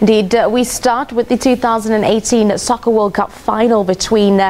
Indeed, we start with the 2018 Soccer World Cup final between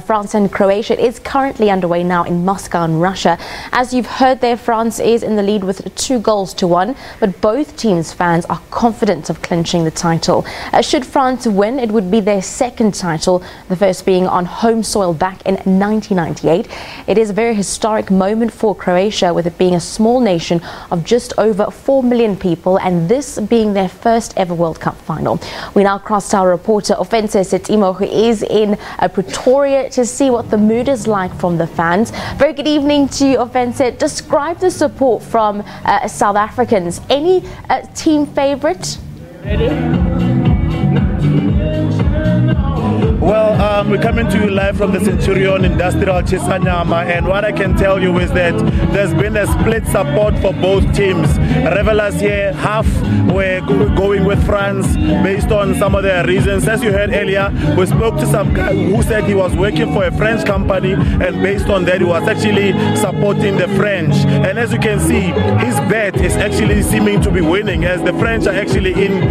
France and Croatia. It is currently underway now in Moscow in Russia. As you've heard there, France is in the lead with 2-1, but both teams' fans are confident of clinching the title. Should France win, it would be their second title, the first being on home soil back in 1998. It is a very historic moment for Croatia, with it being a small nation of just over 4 million people, and this being their first ever World Cup final. We now cross to our reporter Ofentse Setimo, who is in Pretoria, to see what the mood is like from the fans. Very good evening to you, Ofentse. Describe the support from South Africans. Any team favourite? Well, we're coming to you live from the Centurion Industrial Chisanyama, and what I can tell you is that there's been a split support for both teams. Revelers here, half were going with France based on some of their reasons. As you heard earlier, we spoke to some guy who said he was working for a French company, and based on that he was actually supporting the French. And as you can see, his bet is actually seeming to be winning, as the French are actually in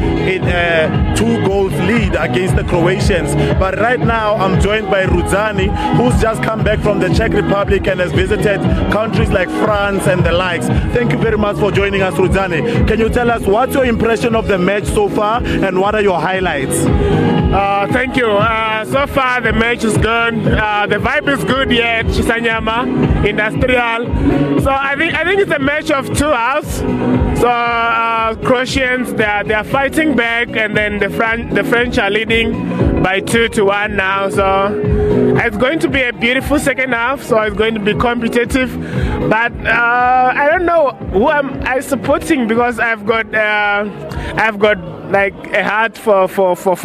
2 goals lead against the Croatians. But right now I'm joined by Rudzani, who's just come back from the Czech Republic and has visited countries like France and the likes. Thank you very much for joining us, Rudzani. Can you tell us what's your impression of the match so far and what are your highlights? Thank you. So far the match is good. The vibe is good here at Chisanyama Industrial. So I think it's a match of 2 halves. So Croatians, they are fighting back, and then the French are leading by 2-1 now. So it's going to be a beautiful second half. So it's going to be competitive. But I don't know who I'm supporting, because I've got like a heart for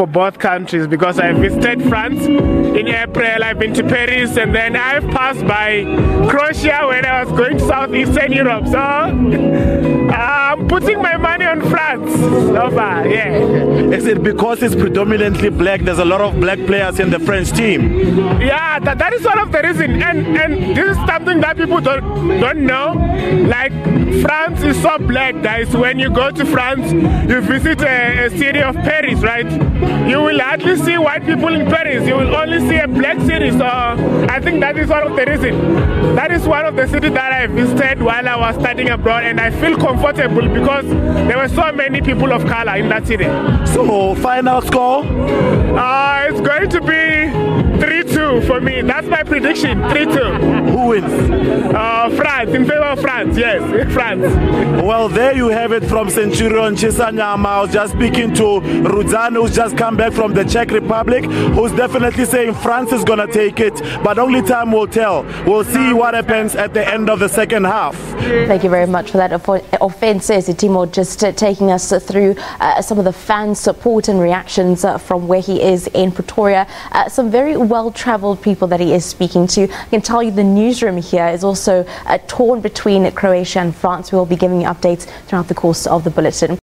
both countries, because I visited France in April, I've been to Paris, and then I've passed by Croatia when I was going to Southeastern Europe. So I'm putting my money on France so far, yeah. Is it because it's predominantly black? There's a lot of black players in the French team. Yeah, that is one of the reasons, and this is something that people don't know. Like, France is so black, guys. When you go to France, you visit a city of Paris, right? You will hardly see white people in Paris. You will only see a black city. So I think that is one of the reasons. That is one of the cities that I visited while I was studying abroad, and I feel comfortable because there were so many people of color in that city. So final score? It's going to be 3-2 for me. That's my prediction. 3-2. Who wins? France, in favor of France. Yes, France. Well, there you have it from Centurion Chisanyama. I was just speaking to Rudzani, who's just come back from the Czech Republic, who's definitely saying France is going to take it, but only time will tell. We'll see what happens at the end of the second half. Thank you very much for that, Ofentse Setimo, just taking us through some of the fan support and reactions from where he is in Pretoria. Some very well-travelled people that he is speaking to. I can tell you the newsroom here is also torn between Croatia and France. We will be giving you updates throughout the course of the bulletin.